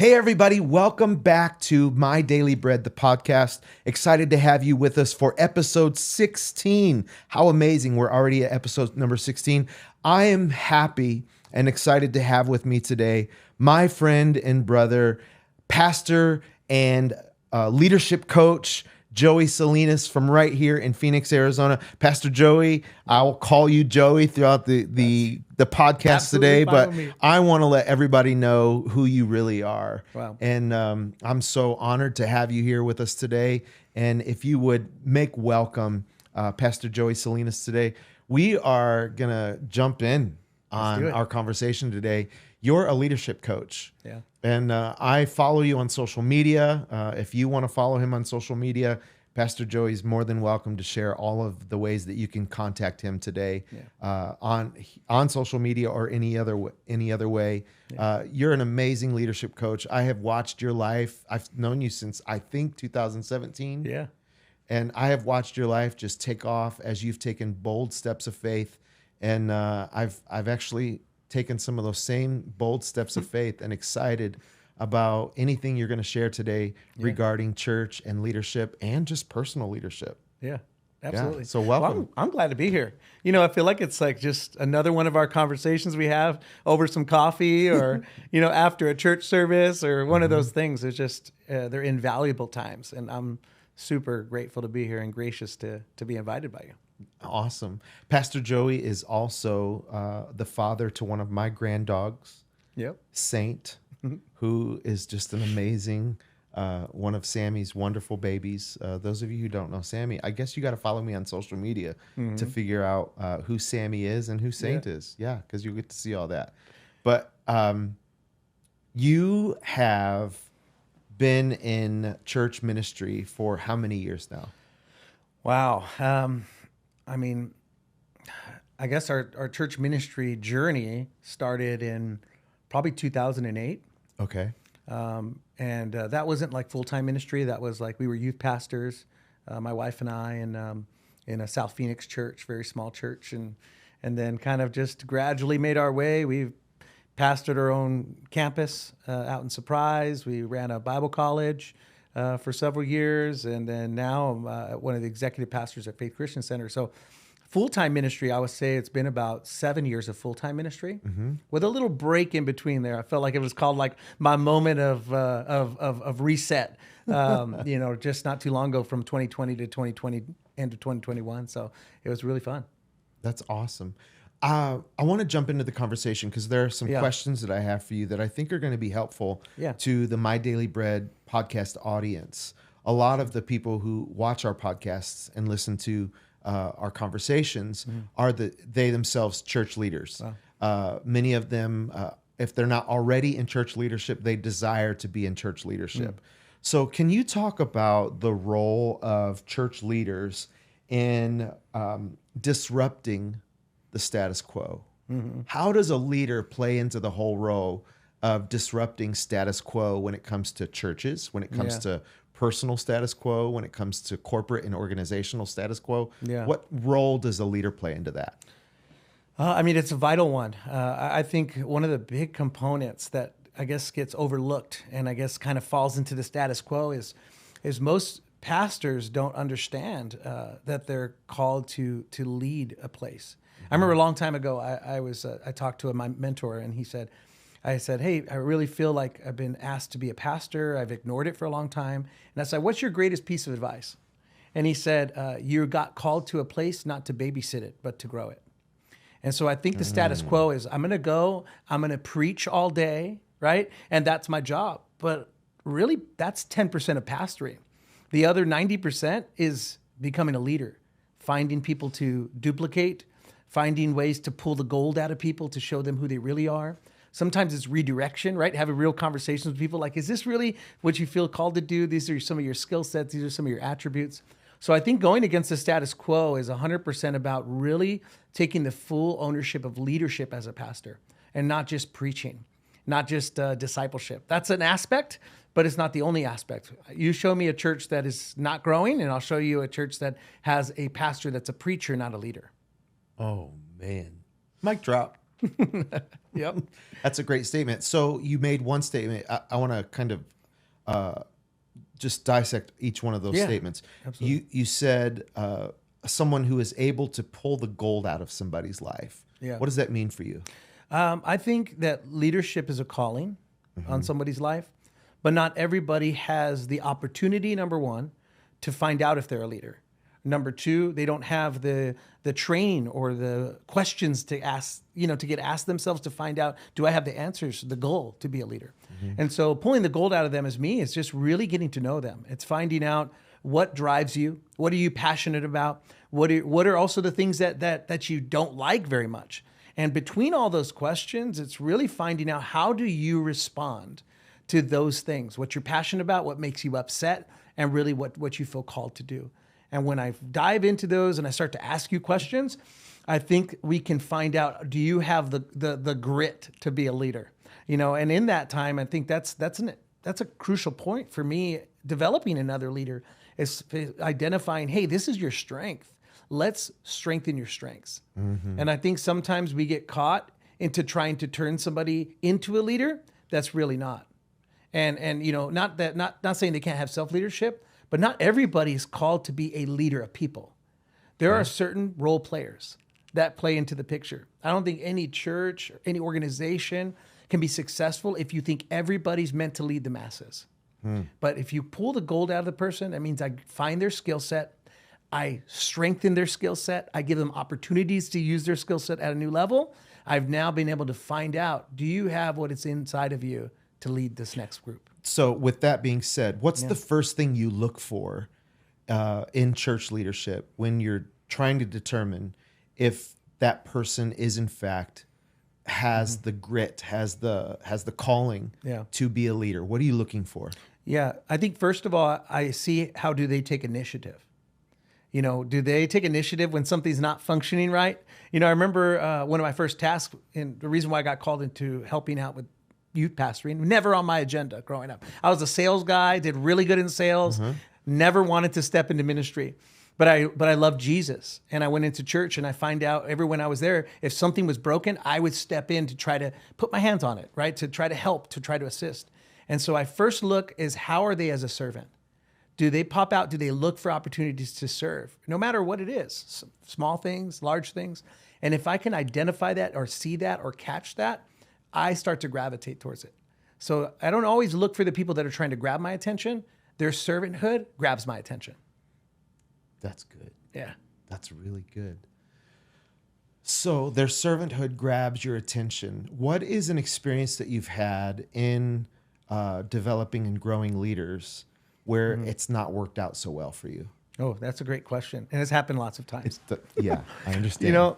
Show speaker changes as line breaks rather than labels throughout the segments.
Hey, everybody. Welcome back to My Daily Bread, the podcast. Excited to have you with us for episode 16. How amazing. We're already at episode number 16. I am happy and excited to have with me today my friend and brother, pastor and leadership coach, Joey Salinas from right here in Phoenix, Arizona. Pastor Joey, I will call you Joey throughout the podcast today, but I want to let everybody know who you really are.
Wow.
And I'm so honored to have you here with us today. And if you would make welcome Pastor Joey Salinas today, we are going to jump in on our conversation today. You're a leadership coach.
Yeah.
And I follow you on social media. If you want to follow him on social media, Pastor Joey's more than welcome to share all of the ways that you can contact him today on social media or any other way. Yeah. You're an amazing leadership coach. I have watched your life. I've known you since I think 2017.
Yeah.
And I have watched your life just take off as you've taken bold steps of faith. And I've actually taken some of those same bold steps of faith and excited about anything you're going to share today regarding church and leadership and just personal leadership.
Yeah, absolutely.
Yeah, so welcome.
Well, I'm glad to be here. You know, I feel like it's like just another one of our conversations we have over some coffee or, you know, after a church service or one of those things. It's just, they're invaluable times. And I'm super grateful to be here and gracious to be invited by you.
Awesome. Pastor Joey is also the father to one of my grand dogs, Saint, who is just an amazing one of Sammy's wonderful babies. Those of you who don't know Sammy, I guess you got to follow me on social media to figure out who Sammy is and who Saint is. Yeah, because you'll get to see all that. But you have been in church ministry for how many years now?
Wow. I mean, I guess our church ministry journey started in probably 2008.
Okay.
And that wasn't like full-time ministry. That was like we were youth pastors, my wife and I, in a South Phoenix church, very small church, and then kind of just gradually made our way. We pastored our own campus out in Surprise. We ran a Bible college for several years, and then now I'm one of the executive pastors at Faith Christian Center. So full-time ministry, I would say it's been about 7 years of full-time ministry with a little break in between there. I felt like it was called like my moment of reset, you know, just not too long ago from 2020 to 2020 into 2021. So it was really fun.
That's awesome. I want to jump into the conversation because there are some questions that I have for you that I think are going to be helpful to the My Daily Bread podcast audience. A lot of the people who watch our podcasts and listen to our conversations are they themselves church leaders. Wow. Many of them, if they're not already in church leadership, they desire to be in church leadership. So can you talk about the role of church leaders in disrupting the status quo? How does a leader play into the whole role of disrupting status quo when it comes to churches, when it comes to personal status quo, when it comes to corporate and organizational status quo? What role does a leader play into that?
I mean, it's a vital one. I think one of the big components that I guess gets overlooked and I guess kind of falls into the status quo is most pastors don't understand that they're called to lead a place. I remember a long time ago, I talked to my mentor, and I said, hey, I really feel like I've been asked to be a pastor. I've ignored it for a long time. And I said, what's your greatest piece of advice? And he said, you got called to a place not to babysit it, but to grow it. And so I think the status quo is I'm going to preach all day, right? And that's my job. But really, that's 10% of pastoring. The other 90% is becoming a leader, finding people to duplicate, finding ways to pull the gold out of people to show them who they really are. Sometimes it's redirection, right? Having real conversations with people like, is this really what you feel called to do? These are some of your skill sets. These are some of your attributes. So I think going against the status quo is 100% about really taking the full ownership of leadership as a pastor and not just preaching, not just discipleship. That's an aspect, but it's not the only aspect. You show me a church that is not growing, and I'll show you a church that has a pastor that's a preacher, not a leader.
Oh, man. Mic drop.
Yep.
That's a great statement. So you made one statement. I want to kind of just dissect each one of those statements.
Absolutely.
You said someone who is able to pull the gold out of somebody's life.
Yeah.
What does that mean for you?
I think that leadership is a calling on somebody's life, but not everybody has the opportunity, number one, to find out if they're a leader. Number two, they don't have the training or the questions to ask, to get asked themselves to find out, do I have the answers, the goal to be a leader? And so pulling the gold out of them is just really getting to know them. It's finding out what drives you, what are you passionate about, what are also the things that you don't like very much. And between all those questions, it's really finding out how do you respond to those things, what you're passionate about, what makes you upset, and really what you feel called to do. And when I dive into those and I start to ask you questions, I think we can find out, do you have the grit to be a leader? And in that time, I think that's a crucial point for me, developing another leader, is identifying, hey, this is your strength. Let's strengthen your strengths. And I think sometimes we get caught into trying to turn somebody into a leader that's really not. And not saying they can't have self-leadership, but not everybody is called to be a leader of people. There are certain role players that play into the picture. I don't think any church or any organization can be successful if you think everybody's meant to lead the masses. But if you pull the gold out of the person, that means I find their skill set, I strengthen their skill set, I give them opportunities to use their skill set at a new level. I've now been able to find out, do you have what is inside of you to lead this next group?
So with that being said, what's the first thing you look for in church leadership when you're trying to determine if that person is in fact has the grit, has the calling to be a leader? What are you looking for?
Yeah, I think first of all, I see how do they take initiative. Do they take initiative when something's not functioning right? I remember one of my first tasks, and the reason why I got called into helping out with youth pastoring, never on my agenda growing up. I was a sales guy, did really good in sales, never wanted to step into ministry. But I loved Jesus. And I went into church and I find out when I was there, if something was broken, I would step in to try to put my hands on it, right? To try to help, to try to assist. And so I first look is how are they as a servant? Do they pop out? Do they look for opportunities to serve? No matter what it is, small things, large things. And if I can identify that or see that or catch that, I start to gravitate towards it. So I don't always look for the people that are trying to grab my attention. Their servanthood grabs my attention.
That's good.
Yeah.
That's really good. So their servanthood grabs your attention. What is an experience that you've had in developing and growing leaders where it's not worked out so well for you?
Oh, that's a great question. And it's happened lots of times.
Yeah, I understand.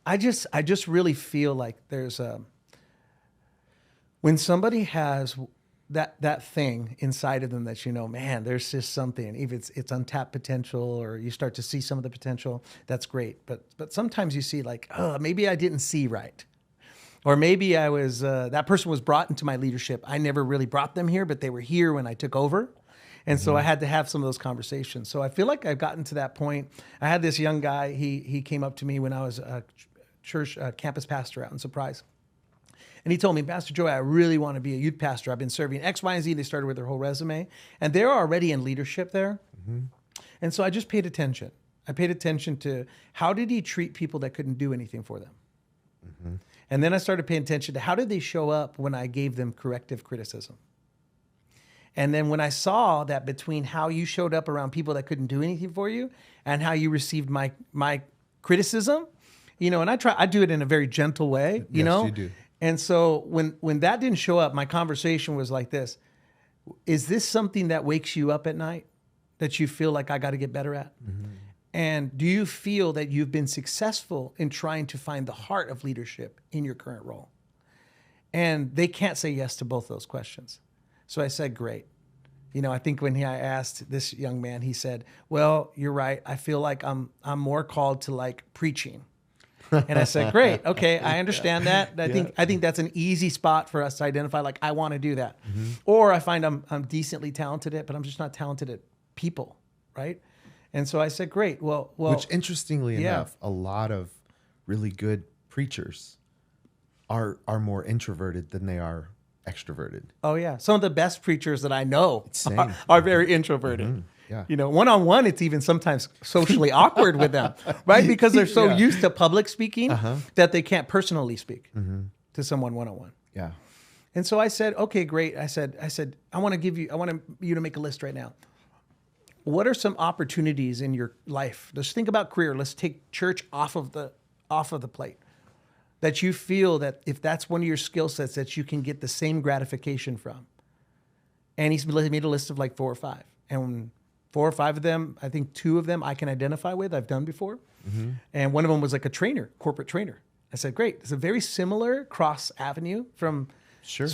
I just really feel like there's when somebody has that thing inside of them that man, there's just something. Even it's untapped potential, or you start to see some of the potential. That's great, but sometimes you see like, oh, maybe I didn't see right, or maybe I was that person was brought into my leadership. I never really brought them here, but they were here when I took over. And so I had to have some of those conversations. So I feel like I've gotten to that point. I had this young guy. He came up to me when I was a church campus pastor out in Surprise. And he told me, Pastor Joey, I really want to be a youth pastor. I've been serving X, Y, and Z. They started with their whole resume. And they're already in leadership there. And so I just paid attention. I paid attention to how did he treat people that couldn't do anything for them? And then I started paying attention to how did they show up when I gave them corrective criticism? And then when I saw that between how you showed up around people that couldn't do anything for you and how you received my criticism, and I do it in a very gentle way,
Yes, you do.
And so when that didn't show up, my conversation was like this: is this something that wakes you up at night that you feel like I got to get better at? And do you feel that you've been successful in trying to find the heart of leadership in your current role? And they can't say yes to both those questions. So I said, great. I think when I asked this young man, he said, well, you're right. I feel like I'm more called to like preaching. And I said, great. Okay. I understand that. I think that's an easy spot for us to identify. Like, I want to do that. Or I find I'm decently talented at, but I'm just not talented at people. Right. And so I said, great. Well,
which interestingly enough, a lot of really good preachers are more introverted than they are extroverted.
Oh yeah, some of the best preachers that I know are very introverted. Mm-hmm. Yeah. You know, one-on-one, it's even sometimes socially awkward with them, right? Because they're so used to public speaking that they can't personally speak to someone one-on-one.
Yeah.
And so I said, okay, great. I said, I want you to make a list right now. What are some opportunities in your life? Let's think about career. Let's take church off of the plate. That you feel that if that's one of your skill sets that you can get the same gratification from. And he's made a list of like 4 or 5. And 4 or 5 of them, I think 2 of them I can identify with, I've done before. Mm-hmm. And one of them was like a trainer, corporate trainer. I said, great. It's a very similar cross avenue from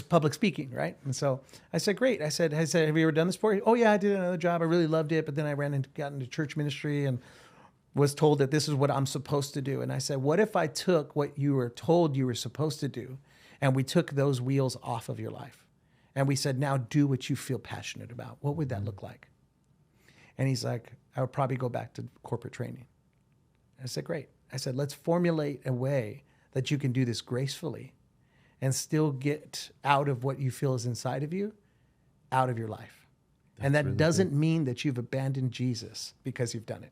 public speaking, right? And so I said, great. I said, have you ever done this before? Oh yeah, I did another job. I really loved it. But then I got into church ministry and was told that this is what I'm supposed to do. And I said, what if I took what you were told you were supposed to do and we took those wheels off of your life? And we said, now do what you feel passionate about. What would that look like? And he's like, I would probably go back to corporate training. I said, great. I said, let's formulate a way that you can do this gracefully and still get out of what you feel is inside of you, out of your life. And that really doesn't mean that you've abandoned Jesus because you've done it.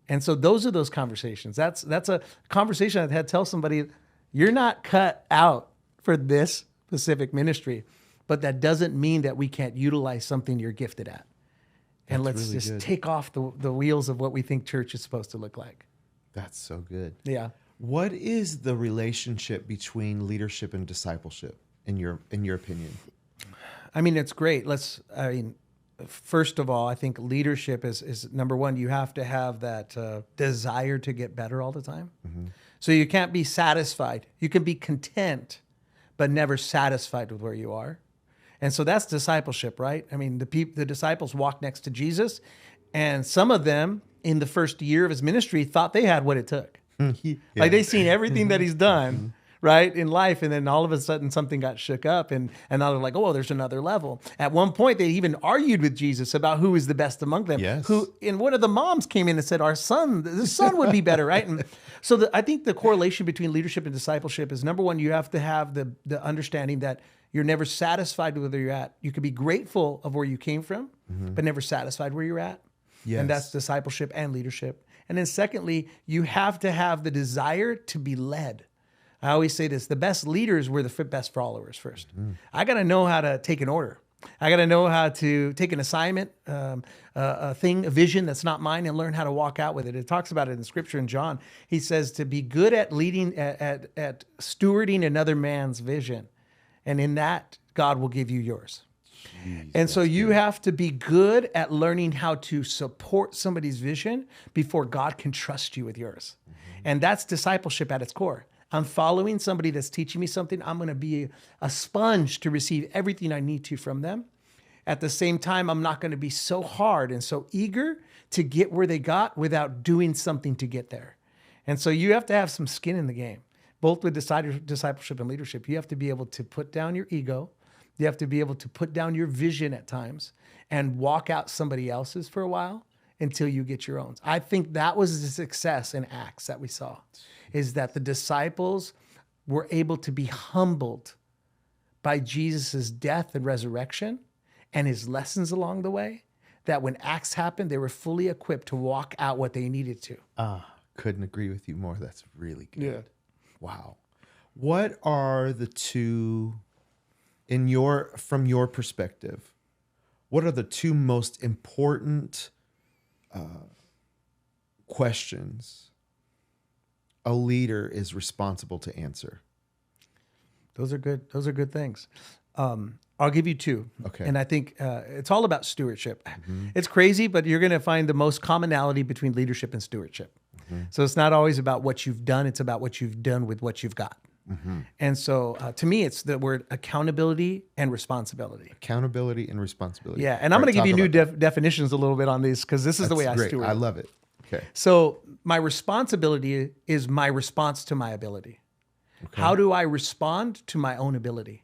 And so those are those conversations. That's a conversation I've had to tell somebody, you're not cut out for this specific ministry, but that doesn't mean that we can't utilize something you're gifted at. And let's really just take off the wheels of what we think church is supposed to look like.
That's so good.
Yeah.
What is the relationship between leadership and discipleship in your opinion?
I mean, it's great. First of all, I think leadership is number one. You have to have that desire to get better all the time. Mm-hmm. So you can't be satisfied. You can be content, but never satisfied with where you are. And so that's discipleship, right? I mean, the disciples walked next to Jesus, and some of them in the first year of his ministry thought they had what it took. Yeah. Like they've seen everything that he's done. Right, in life, and then all of a sudden something got shook up, and now they're like, oh, there's another level. At one point, they even argued with Jesus about who is the best among them.
Yes.
And one of the moms came in and said, the son would be better, right? And so I think the correlation between leadership and discipleship is, number one, you have to have the understanding that you're never satisfied with where you're at. You can be grateful of where you came from, but never satisfied where you're at. Yes. And that's discipleship and leadership. And then secondly, you have to have the desire to be led. I always say this, the best leaders were the best followers first. I got to know how to take an order. I got to know how to take an assignment, a vision that's not mine, and learn how to walk out with it. It talks about it in the scripture in John. He says to be good at leading, at stewarding another man's vision. And in that, God will give you yours. Jeez, and so you have to be good at learning how to support somebody's vision before God can trust you with yours. And that's discipleship at its core. I'm following somebody that's teaching me something. I'm going to be a sponge to receive everything I need to from them. At the same time, I'm not going to be so hard and so eager to get where they got without doing something to get there. And so you have to have some skin in the game, both with discipleship and leadership. You have to be able to put down your ego. You have to be able to put down your vision at times and walk out somebody else's for a while until you get your own. I think that was the success in Acts that we saw, is that the disciples were able to be humbled by Jesus' death and resurrection and his lessons along the way, that when Acts happened, they were fully equipped to walk out what they needed to.
Couldn't agree with you more. That's really good. Yeah. Wow. What are the two, from your perspective, what are the two most important questions a leader is responsible to answer?
Those are good things. I'll give you two.
Okay.
And I think it's all about stewardship. Mm-hmm. It's crazy, but you're going to find the most commonality between leadership and stewardship. Mm-hmm. So it's not always about what you've done. It's about what you've done with what you've got. Mm-hmm. And so to me, it's the word accountability and responsibility.
Accountability and responsibility.
Yeah. And I'm going to give you new definitions a little bit on these, because this is the way I steward.
I love it. Okay.
So my responsibility is my response to my ability. Okay. How do I respond to my own ability?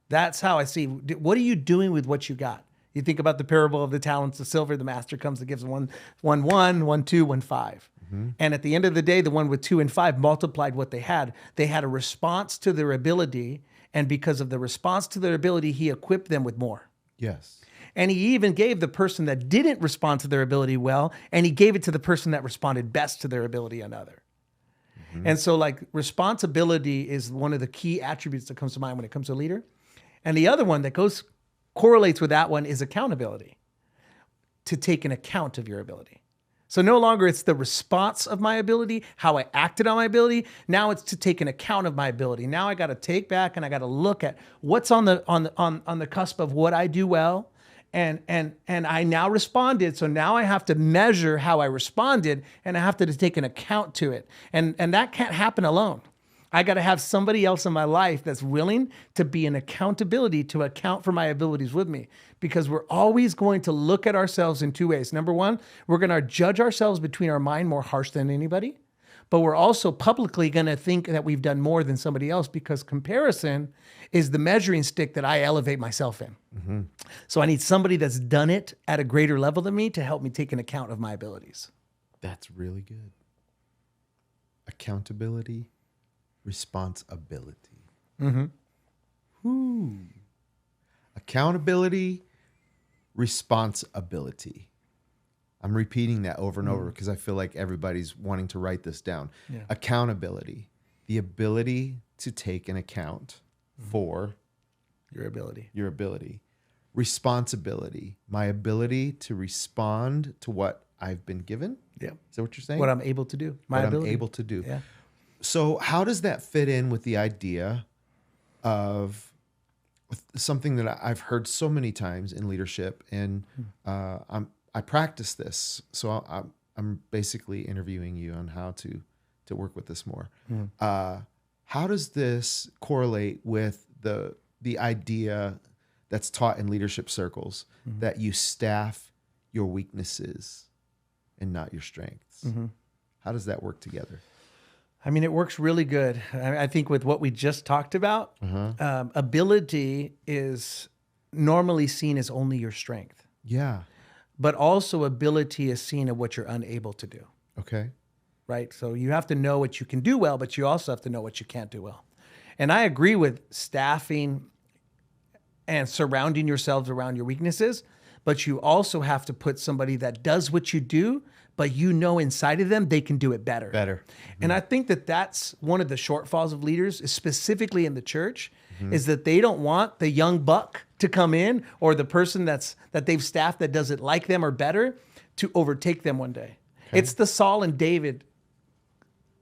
That's how I see. What are you doing with what you got? You think about the parable of the talents of silver. The master comes and gives one, 2, 1, 5. And at the end of the day, the one with 2 and 5 multiplied what they had. They had a response to their ability. And because of the response to their ability, he equipped them with more.
Yes.
And he even gave the person that didn't respond to their ability well, and he gave it to the person that responded best to their ability another. And so like responsibility is one of the key attributes that comes to mind when it comes to a leader. And the other one that correlates with that one is accountability, to take an account of your ability. So no longer it's the response of my ability, how I acted on my ability. Now it's to take an account of my ability. Now I got to take back and I got to look at what's on the cusp of what I do well. And I now responded. So now I have to measure how I responded, and I have to take an account to it. And that can't happen alone. I got to have somebody else in my life that's willing to be an accountability to account for my abilities with me, because we're always going to look at ourselves in 2 ways. Number one, we're going to judge ourselves between our mind more harsh than anybody, but we're also publicly going to think that we've done more than somebody else, because comparison is the measuring stick that I elevate myself in. So I need somebody that's done it at a greater level than me to help me take an account of my abilities.
That's really good. Accountability, responsibility. Accountability, responsibility. I'm repeating that over and over because I feel like everybody's wanting to write this down. Yeah. Accountability, the ability to take an account for
your ability.
Responsibility, my ability to respond to what I've been given.
Yeah.
Is that what you're saying?
What I'm able to do.
My ability. I'm able to do.
Yeah.
So how does that fit in with the idea of something that I've heard so many times in leadership, and I practice this, so I'm basically interviewing you on how to work with this more. How does this correlate with the idea that's taught in leadership circles that you staff your weaknesses and not your strengths? How does that work together?
I mean, it works really good. I think with what we just talked about, ability is normally seen as only your strength.
Yeah.
But also ability is seen as what you're unable to do.
Okay.
Right? So you have to know what you can do well, but you also have to know what you can't do well. And I agree with staffing and surrounding yourselves around your weaknesses, but you also have to put somebody that does what you do, but you know inside of them they can do it better. And I think that that's one of the shortfalls of leaders, specifically in the church, is that they don't want the young buck to come in, or the person that they've staffed that does it like them or better, to overtake them one day. Okay. It's the Saul and David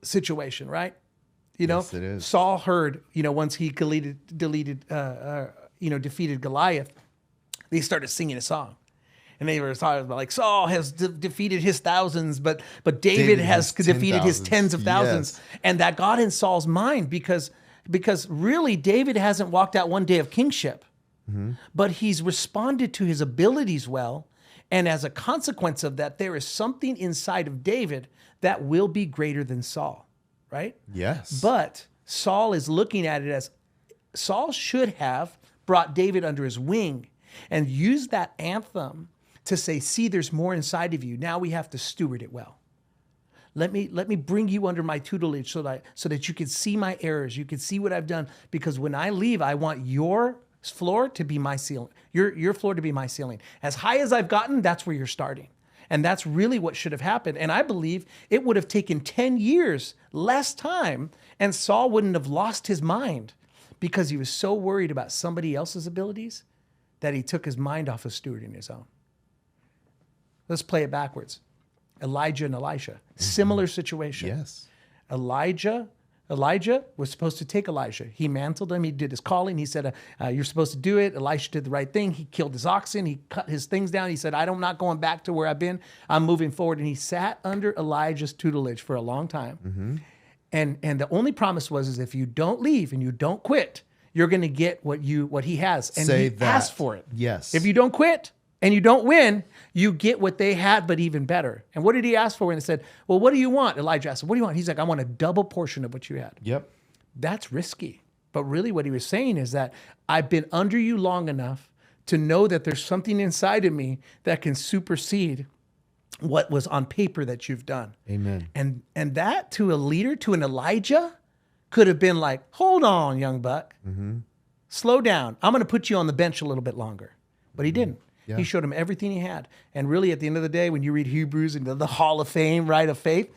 situation, right? You know, yes, it is. Saul heard, once he defeated Goliath, they started singing a song. And they were talking about like Saul has defeated his thousands, but David has defeated his tens of thousands. Yes. And that got in Saul's mind because really David hasn't walked out one day of kingship, but he's responded to his abilities well. And as a consequence of that, there is something inside of David that will be greater than Saul, right?
Yes.
But Saul is looking at it as Saul should have brought David under his wing and used that anthem to say, see, there's more inside of you. Now we have to steward it well. Let me bring you under my tutelage so that you can see my errors. You can see what I've done. Because when I leave, I want your floor to be my ceiling. Your floor to be my ceiling. As high as I've gotten, that's where you're starting. And that's really what should have happened. And I believe it would have taken 10 years, less time, and Saul wouldn't have lost his mind because he was so worried about somebody else's abilities that he took his mind off of stewarding his own. Let's play it backwards. Elijah and Elisha, similar situation.
Yes.
Elijah was supposed to take Elisha. He mantled him. He did his calling. He said, you're supposed to do it. Elisha did the right thing. He killed his oxen. He cut his things down. He said, I'm not going back to where I've been. I'm moving forward. And he sat under Elijah's tutelage for a long time. And the only promise was if you don't leave and you don't quit, you're going to get what he has. And he asked for it.
Yes.
If you don't quit and you don't win, you get what they had, but even better. And what did he ask for? And he said, well, what do you want? Elijah asked, what do you want? He's like, I want a double portion of what you had.
Yep.
That's risky. But really what he was saying is that I've been under you long enough to know that there's something inside of me that can supersede what was on paper that you've done.
Amen.
And that to a leader, to an Elijah, could have been like, hold on, young buck. Slow down. I'm going to put you on the bench a little bit longer. But he didn't. Yeah. He showed him everything he had. And really, at the end of the day, when you read Hebrews and the Hall of Fame, right, of faith,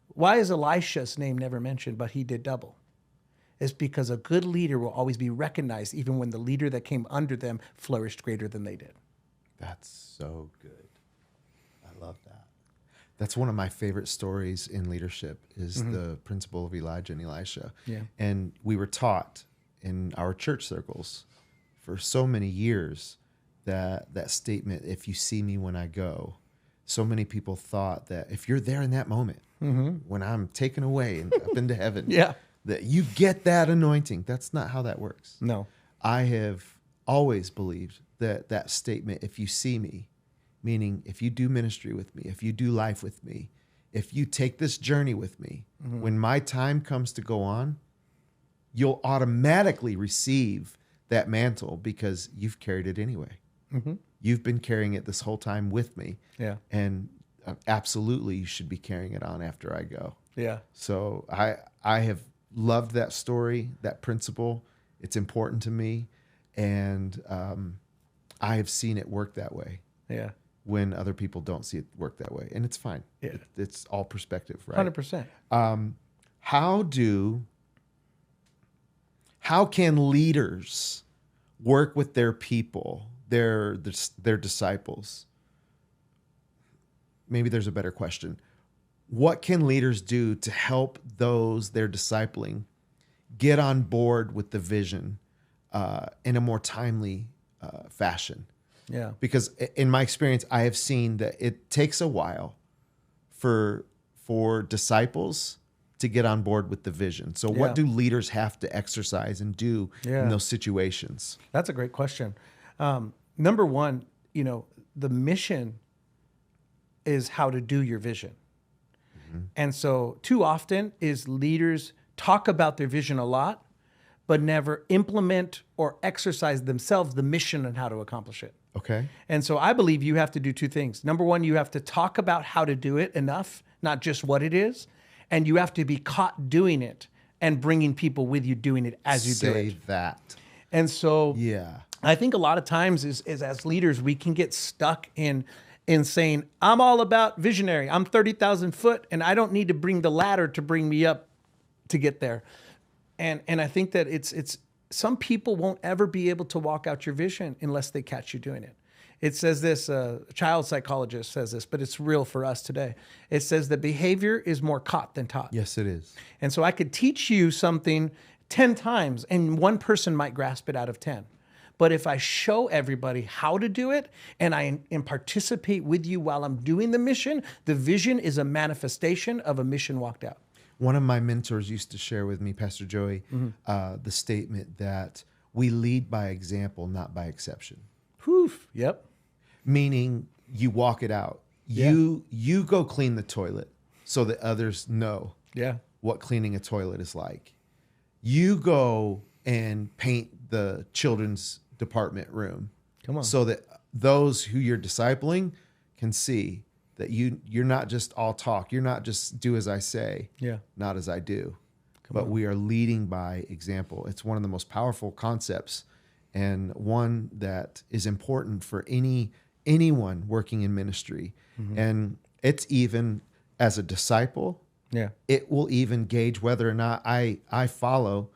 why is Elisha's name never mentioned, but he did double? It's because a good leader will always be recognized, even when the leader that came under them flourished greater than they did.
That's so good. I love that. That's one of my favorite stories in leadership is the principle of Elijah and Elisha.
Yeah.
And we were taught in our church circles for so many years that statement, if you see me when I go, so many people thought that if you're there in that moment, when I'm taken away and up into heaven, that you get that anointing. That's not how that works.
No.
I have always believed that statement, if you see me, meaning if you do ministry with me, if you do life with me, if you take this journey with me, when my time comes to go on, you'll automatically receive that mantle because you've carried it anyway. You've been carrying it this whole time with me.
Yeah.
And absolutely you should be carrying it on after I go.
Yeah.
So I have loved that story, that principle. It's important to me. And I have seen it work that way.
Yeah.
When other people don't see it work that way. And it's fine.
Yeah.
It's all perspective, right?
100%.
How can leaders work with their people, their disciples? Maybe there's a better question. What can leaders do to help those they're discipling get on board with the vision in a more timely fashion?
Yeah.
Because in my experience, I have seen that it takes a while for disciples to get on board with the vision. So what do leaders have to exercise and do in those situations?
That's a great question. Number one, the mission is how to do your vision. And so too often is leaders talk about their vision a lot, but never implement or exercise themselves the mission and how to accomplish it.
Okay.
And so I believe you have to do two things. Number one, you have to talk about how to do it enough, not just what it is. And you have to be caught doing it and bringing people with you doing it as you do it.
Say that.
And so
yeah,
I think a lot of times is as leaders, we can get stuck in saying, I'm all about visionary. I'm 30,000 foot and I don't need to bring the ladder to bring me up to get there. And I think that it's some people won't ever be able to walk out your vision unless they catch you doing it. It says this, a child psychologist says this, but it's real for us today. It says that behavior is more caught than taught.
Yes, it is.
And so I could teach you something 10 times and one person might grasp it out of 10. But if I show everybody how to do it and I participate with you while I'm doing the mission, the vision is a manifestation of a mission walked out.
One of my mentors used to share with me, Pastor Joey, the statement that we lead by example, not by exception.
Whew. Yep.
Meaning you walk it out. You go clean the toilet so that others know what cleaning a toilet is like. You go and paint the children's department room.
Come on.
So that those who you're discipling can see that you're not just all talk. You're not just do as I say, not as I do. But we are leading by example. It's one of the most powerful concepts and one that is important for anyone working in ministry. And it's even as a disciple, it will even gauge whether or not I follow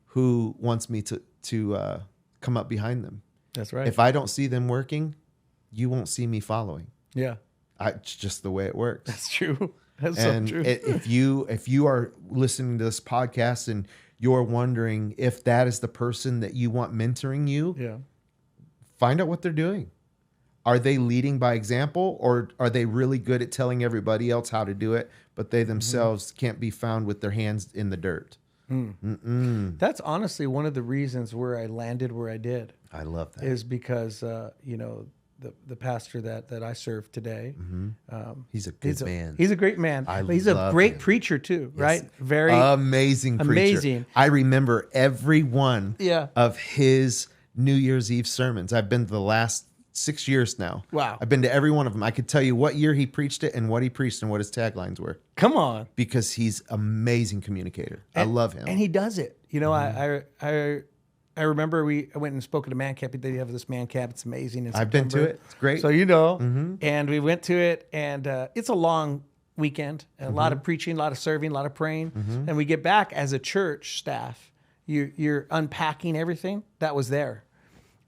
who wants me to come up behind them.
That's right.
If I don't see them working, you won't see me following.
Yeah.
It's just the way it works.
That's true. That's
and
so true.
if you are listening to this podcast and you're wondering if that is the person that you want mentoring you, find out what they're doing. Are they leading by example, or are they really good at telling everybody else how to do it, but they themselves can't be found with their hands in the dirt?
That's honestly one of the reasons where I landed where I did.
I love that.
Is because the pastor that I serve today,
he's a good man.
He's a great man. He's a great preacher too, right? Very
amazing preacher.
Amazing.
I remember every one of his New Year's Eve sermons. I've been to the last 6 years now.
Wow.
I've been to every one of them. I could tell you what year he preached it and what he preached and what his taglines were.
Come on.
Because he's amazing communicator. I love him.
And he does it. You know, I remember I went and spoke at a man camp. They have this man camp. It's amazing.
I've been to it. It's great.
So, you know, and we went to it, and it's a long weekend, a lot of preaching, a lot of serving, a lot of praying. And we get back as a church staff. You're unpacking everything that was there.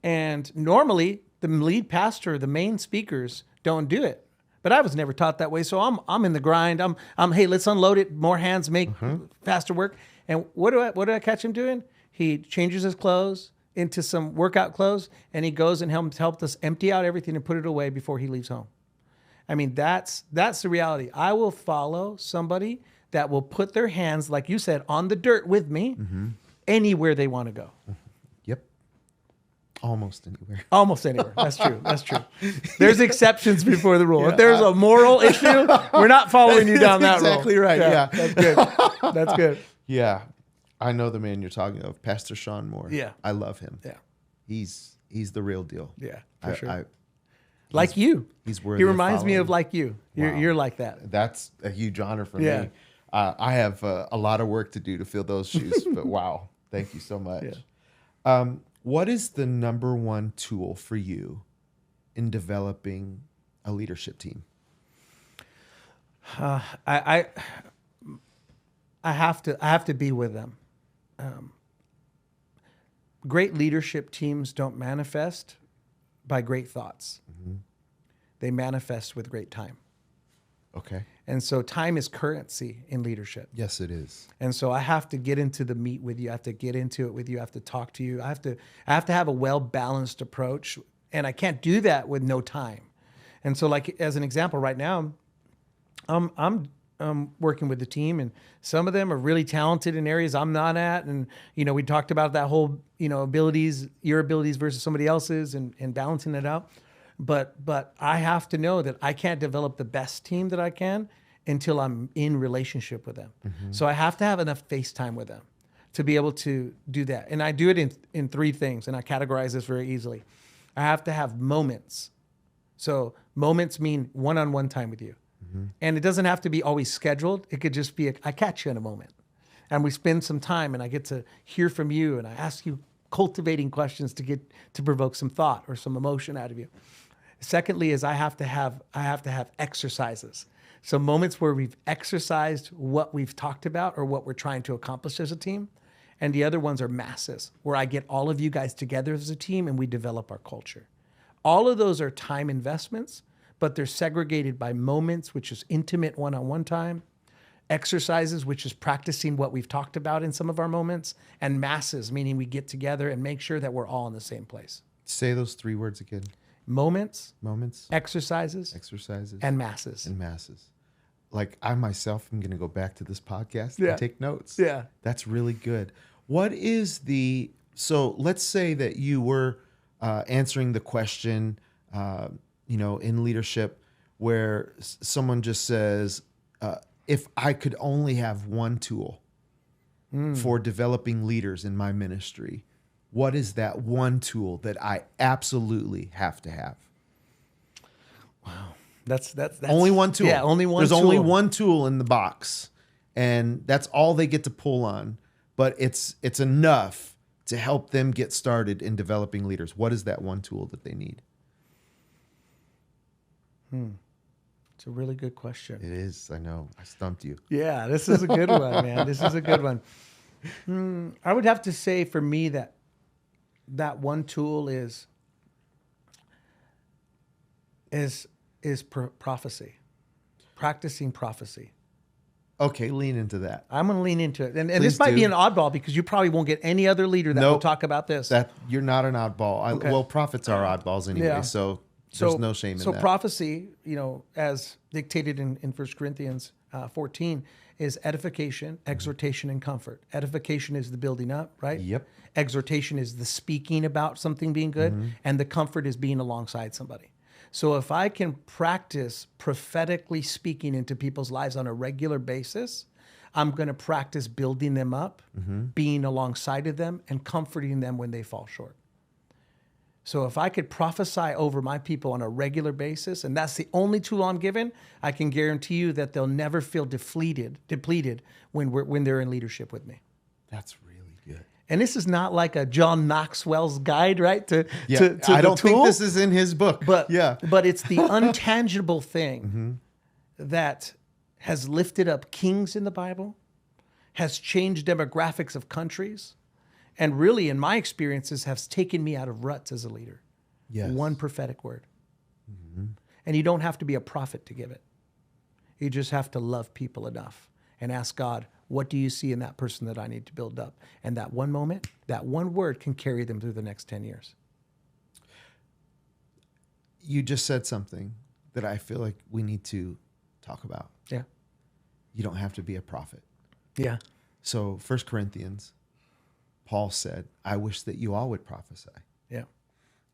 And normally the lead pastor, the main speakers don't do it. But I was never taught that way. So I'm in the grind. I'm hey, let's unload it. More hands make faster work. And what do I catch him doing? He changes his clothes into some workout clothes, and he goes and helped us empty out everything and put it away before he leaves home. I mean, that's the reality. I will follow somebody that will put their hands, like you said, on the dirt with me anywhere they want to go.
Yep. Almost anywhere.
Almost anywhere. That's true. That's true. There's exceptions before the rule. If there's a moral issue, we're not following you down that road.
Exactly right. Yeah.
That's good. That's good.
Yeah. I know the man you're talking of, Pastor Sean Moore.
Yeah.
I love him.
Yeah.
He's the real deal.
Yeah, for sure.
Like
you.
He's worthy.
He reminds me
following.
of like you. You're like that.
That's a huge honor for me. I have a lot of work to do to fill those shoes, but wow. Thank you so much. Yeah. What is the number one tool for you in developing a leadership team?
I have to be with them. Great leadership teams don't manifest by great thoughts. They manifest with great time.
Okay.
And so time is currency in leadership.
Yes, it is.
And so I have to get into the meat with you. I have to get into it with you. I have to talk to you. I have to have a well-balanced approach. And I can't do that with no time. And so, like, as an example, right now, I'm working with the team, and some of them are really talented in areas I'm not at. And, you know, we talked about that whole, you know, abilities, your abilities versus somebody else's, and balancing it out. But I have to know that I can't develop the best team that I can until I'm in relationship with them. So I have to have enough face time with them to be able to do that. And I do it in three things, and I categorize this very easily. I have to have moments. So moments mean one-on-one time with you. And it doesn't have to be always scheduled. It could just be, I catch you in a moment. And we spend some time, and I get to hear from you, and I ask you cultivating questions to provoke some thought or some emotion out of you. Secondly is I have to have exercises. So moments where we've exercised what we've talked about or what we're trying to accomplish as a team. And the other ones are masses, where I get all of you guys together as a team and we develop our culture. All of those are time investments, but they're segregated by moments, which is intimate one-on-one time, exercises, which is practicing what we've talked about in some of our moments, and masses, meaning we get together and make sure that we're all in the same place.
Say those three words again.
Moments,
exercises,
and masses.
Like, I myself am going to go back to this podcast and take notes.
Yeah.
That's really good. What is so let's say that you were answering the question, in leadership, where someone just says, if I could only have one tool for developing leaders in my ministry, what is that one tool that I absolutely have to have?
Wow. That's
only one tool.
Yeah, only one
There's
tool.
only one tool in the box, and that's all they get to pull on, but it's enough to help them get started in developing leaders. What is that one tool that they need?
It's a really good question.
It is. I know. I stumped you.
Yeah, this is a good one, man. This is a good one. I would have to say for me that one tool is prophecy, practicing prophecy.
Okay, lean into that.
I'm going to lean into it. And this might be an oddball because you probably won't get any other leader that will talk about this.
You're not an oddball.
Okay.
Well, prophets are oddballs anyway, so there's no shame in that.
So prophecy, as dictated in 1 Corinthians 14, is edification, exhortation, and comfort. Edification is the building up, right?
Yep.
Exhortation is the speaking about something being good, and the comfort is being alongside somebody. So if I can practice prophetically speaking into people's lives on a regular basis, I'm going to practice building them up, being alongside of them, and comforting them when they fall short. So if I could prophesy over my people on a regular basis, and that's the only tool I'm given, I can guarantee you that they'll never feel depleted when they're in leadership with me.
That's really good.
And this is not like a John Maxwell's guide, right? To
I don't think this is in his book,
but it's the untangible thing that has lifted up kings in the Bible, has changed demographics of countries, and really, in my experiences, has taken me out of ruts as a leader.
Yes.
One prophetic word. And you don't have to be a prophet to give it. You just have to love people enough and ask God, what do you see in that person that I need to build up? And that one moment, that one word can carry them through the next 10 years.
You just said something that I feel like we need to talk about.
Yeah.
You don't have to be a prophet.
Yeah.
So 1 Corinthians, Paul said, I wish that you all would prophesy.
Yeah.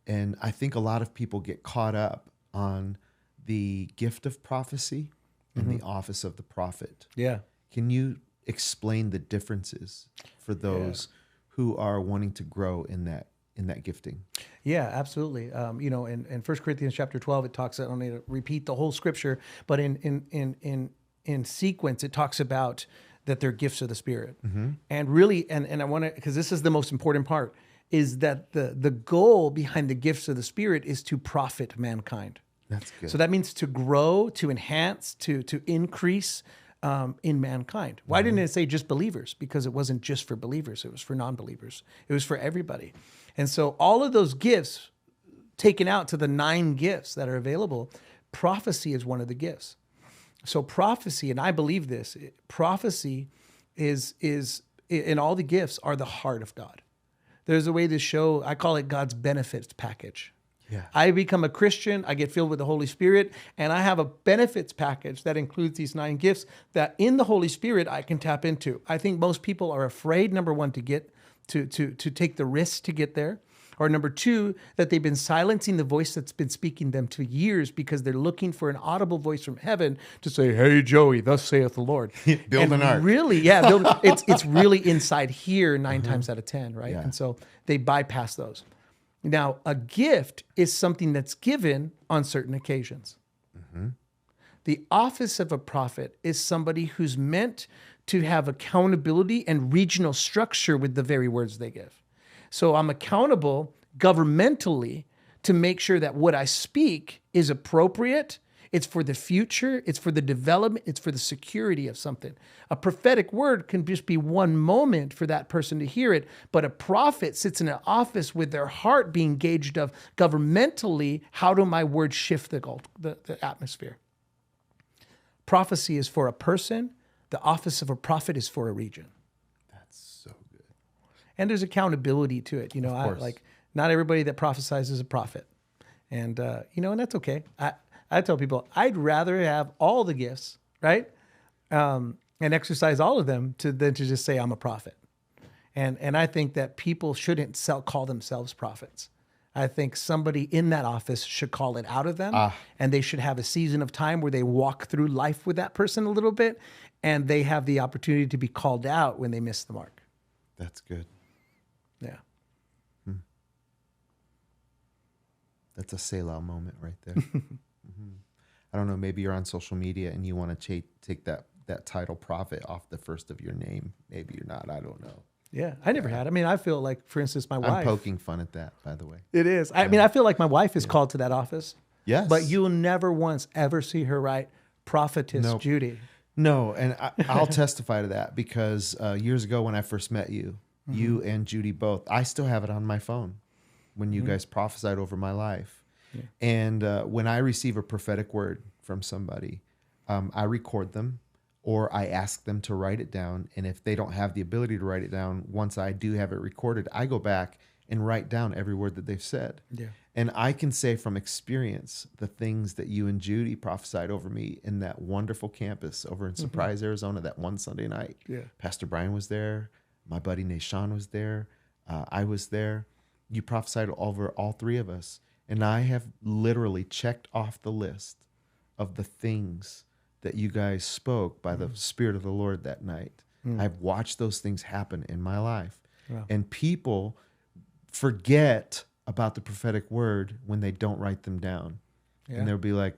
And I think a lot of people get caught up on the gift of prophecy and the office of the prophet.
Yeah.
Can you explain the differences for those who are wanting to grow in that gifting?
Yeah, absolutely. In 1 Corinthians chapter 12, it talks, I don't need to repeat the whole scripture, but in sequence, it talks about that they're gifts of the Spirit. And really, and I want to, because this is the most important part, is that the goal behind the gifts of the Spirit is to profit mankind.
That's good.
So that means to grow, to enhance, to increase in mankind. Why didn't it say just believers? Because it wasn't just for believers. It was for non-believers. It was for everybody. And so all of those gifts taken out to the 9 gifts that are available, prophecy is one of the gifts. So prophecy, and I believe this, prophecy is in all the gifts are the heart of God. There's a way to show, I call it God's benefits package.
Yeah.
I become a Christian, I get filled with the Holy Spirit, and I have a benefits package that includes these 9 gifts that in the Holy Spirit I can tap into. I think most people are afraid, number one, to get to take the risk to get there. Or number 2, that they've been silencing the voice that's been speaking them to years because they're looking for an audible voice from heaven to say, hey, Joey, thus saith the Lord.
Build an ark.
Really, it's really inside here 9 times out of 10, right?
Yeah.
And so they bypass those. Now, a gift is something that's given on certain occasions. The office of a prophet is somebody who's meant to have accountability and regional structure with the very words they give. So I'm accountable governmentally to make sure that what I speak is appropriate. It's for the future. It's for the development. It's for the security of something. A prophetic word can just be one moment for that person to hear it. But a prophet sits in an office with their heart being gauged of governmentally, how do my words shift the atmosphere? Prophecy is for a person. The office of a prophet is for a region. And there's accountability to it. Not everybody that prophesies is a prophet. And, and that's okay. I tell people, I'd rather have all the gifts, right? And exercise all of them than to just say I'm a prophet. And I think that people shouldn't call themselves prophets. I think somebody in that office should call it out of them. And they should have a season of time where they walk through life with that person a little bit. And they have the opportunity to be called out when they miss the mark.
That's good.
Yeah.
That's a Selah moment right there. I don't know, maybe you're on social media and you want to take that title prophet off the first of your name. Maybe you're not. I don't know.
Yeah, I never had. I mean, I feel like, for instance, my wife.
I'm poking fun at that, by the way.
It is. I mean, I feel like my wife is called to that office.
Yes.
But you'll never once ever see her write Prophetess Judy.
No, and I'll testify to that because years ago when I first met you, you and Judy both, I still have it on my phone when you guys prophesied over my life. Yeah. And when I receive a prophetic word from somebody, I record them or I ask them to write it down. And if they don't have the ability to write it down, once I do have it recorded, I go back and write down every word that they've said. Yeah. And I can say from experience the things that you and Judy prophesied over me in that wonderful campus over in Surprise, Arizona, that one Sunday night. Yeah. Pastor Brian was there. My buddy Nashawn was there. I was there. You prophesied over all 3 of us. And I have literally checked off the list of the things that you guys spoke by the Spirit of the Lord that night. I've watched those things happen in my life. Wow. And people forget about the prophetic word when they don't write them down.
Yeah.
And they'll be like,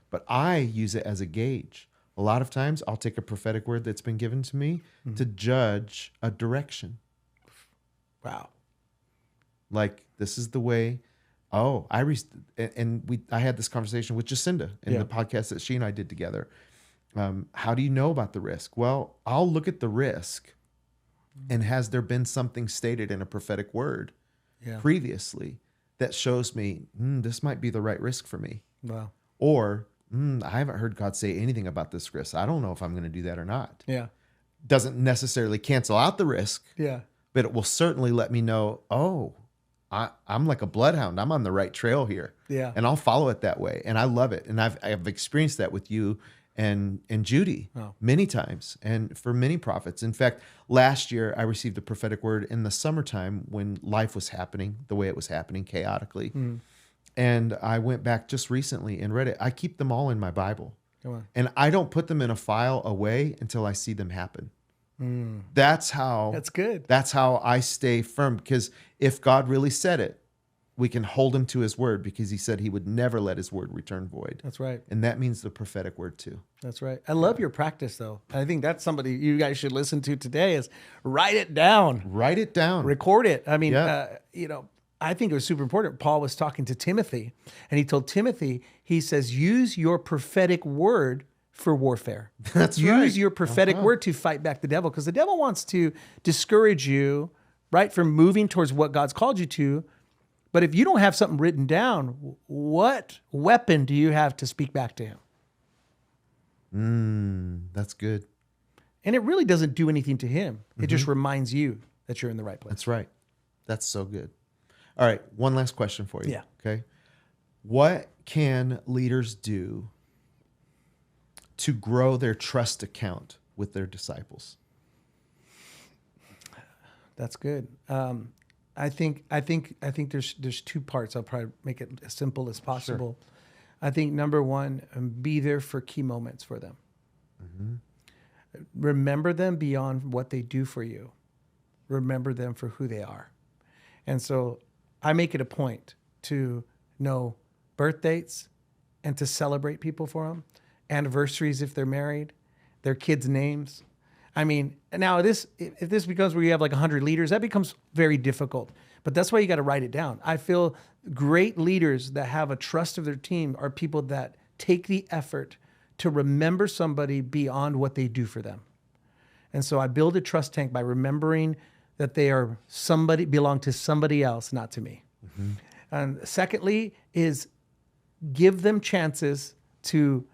but I use it as a gauge. A lot of times I'll take a prophetic word that's been given to me to judge a direction.
Wow.
Like, this is the way. Oh, I had this conversation with Jacinda in the podcast that she and I did together. How do you know about the risk? Well, I'll look at the risk, and has there been something stated in a prophetic word previously that shows me this might be the right risk for me?
Wow.
Or I haven't heard God say anything about this risk. I don't know if I'm going to do that or not.
Yeah.
Doesn't necessarily cancel out the risk.
Yeah.
But it will certainly let me know, I'm like a bloodhound. I'm on the right trail here.
Yeah.
And I'll follow it that way. And I love it. And I've experienced that with you and Judy many times, and for many prophets. In fact, last year I received a prophetic word in the summertime when life was happening the way it was happening, chaotically. And I went back just recently and read it. I keep them all in my Bible.
Come on.
And I don't put them in a file away until I see them happen. That's good. That's how I stay firm, because if God really said it, we can hold him to his word, because he said he would never let his word return void.
That's right.
And that means the prophetic word too.
That's right. I love your practice, though. I think that's somebody you guys should listen to today, is write it down.
Write it down.
Record it. I mean, I think it was super important. Paul was talking to Timothy, and he told Timothy, he says, use your prophetic word for warfare.
That's right.
Use your prophetic word to fight back the devil, because the devil wants to discourage you, right, from moving towards what God's called you to. But if you don't have something written down, what weapon do you have to speak back to him?
That's good.
And it really doesn't do anything to him. It just reminds you that you're in the right place.
That's right. That's so good. All right. One last question for you.
Yeah.
Okay. What can leaders do to grow their trust account with their disciples?
That's good. I think there's two parts. I'll probably make it as simple as possible. Sure. I think number one, be there for key moments for them. Remember them beyond what they do for you. Remember them for who they are. And so I make it a point to know birth dates and to celebrate people for them, anniversaries if they're married, their kids' names. I mean, now if this becomes where you have like 100 leaders, that becomes very difficult. But that's why you got to write it down. I feel great leaders that have a trust of their team are people that take the effort to remember somebody beyond what they do for them. And so I build a trust tank by remembering that they are somebody, belong to somebody else, not to me. And secondly is give them chances to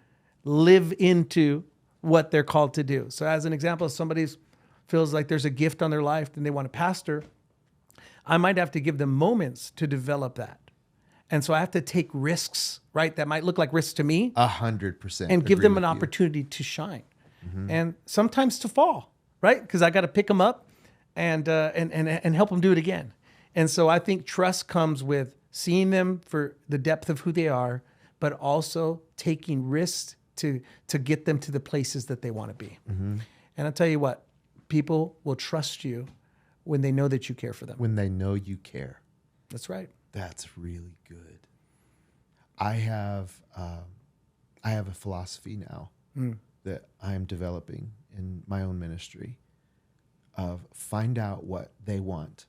live into what they're called to do. So as an example, if somebody feels like there's a gift on their life and they want to pastor, I might have to give them moments to develop that. And so I have to take risks, right? That might look like risks to me.
100%.
And give them an opportunity to shine. And sometimes to fall, right? Because I got to pick them up and help them do it again. And so I think trust comes with seeing them for the depth of who they are, but also taking risks to get them to the places that they want to be. And I'll tell you what, people will trust you when they know that you care for them.
When they know you care.
That's right.
That's really good. I have a philosophy now that I am developing in my own ministry of find out what they want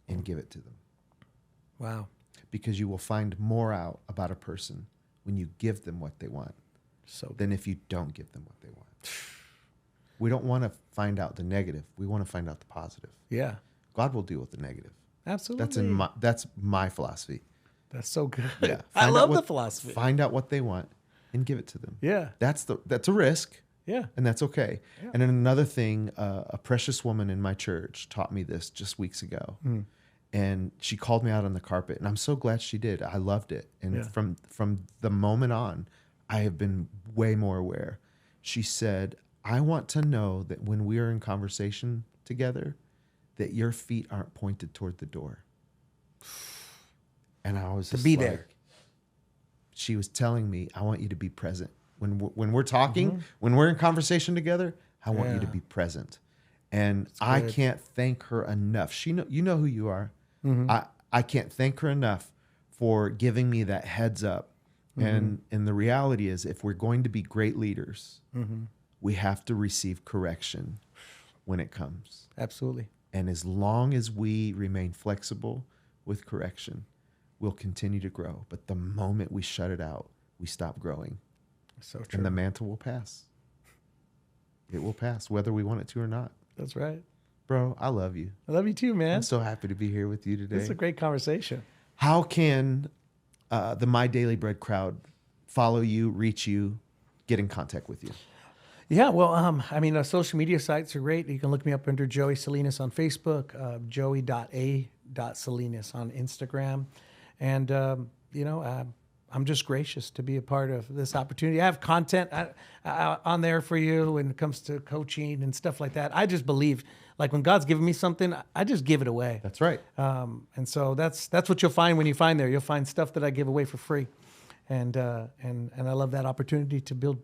and give it to them.
Wow.
Because you will find more out about a person when you give them what they want than if you don't give them what they want. We don't want to find out the negative. We want to find out the positive.
Yeah.
God will deal with the negative.
Absolutely.
That's my philosophy.
That's so good.
Yeah.
I love the philosophy.
Find out what they want and give it to them.
Yeah.
That's a risk.
Yeah.
And that's okay. Yeah. And then another thing, a precious woman in my church taught me this just weeks ago. And she called me out on the carpet, and I'm so glad she did. I loved it. And from the moment on, I have been way more aware. She said, I want to know that when we are in conversation together, that your feet aren't pointed toward the door. And I was just
to be there.
She was telling me, I want you to be present. When we're talking, when we're in conversation together, I want you to be present. And I can't thank her enough. You know who you are. I can't thank her enough for giving me that heads up. And the reality is, if we're going to be great leaders, we have to receive correction when it comes.
Absolutely.
And as long as we remain flexible with correction, we'll continue to grow. But the moment we shut it out, we stop growing.
So true.
And the mantle will pass. It will pass, whether we want it to or not.
That's right.
Bro, I love you.
I love you too, man.
I'm so happy to be here with you today.
This is a great conversation.
How can the My Daily Bread crowd follow you, reach you, get in contact with you?
Yeah, well, I mean, social media sites are great. You can look me up under Joey Salinas on Facebook, joey.a.salinas on Instagram. And, I'm just gracious to be a part of this opportunity. I have content on there for you when it comes to coaching and stuff like that. I just believe, like when God's given me something, I just give it away.
That's right.
And so that's what you'll find when you find there. You'll find stuff that I give away for free. And I love that opportunity to build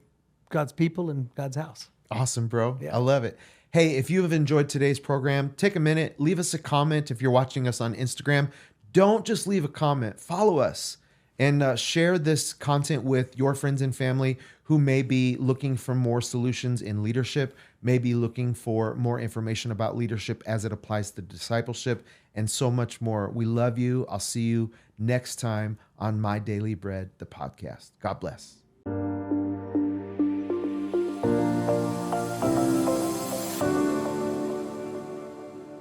God's people and God's house.
Awesome, bro.
Yeah.
I love it. Hey, if you have enjoyed today's program, take a minute, leave us a comment. If you're watching us on Instagram, don't just leave a comment, follow us and share this content with your friends and family who may be looking for more solutions in leadership, may be looking for more information about leadership as it applies to discipleship, and so much more. We love you. I'll see you next time on My Daily Bread, the podcast. God bless.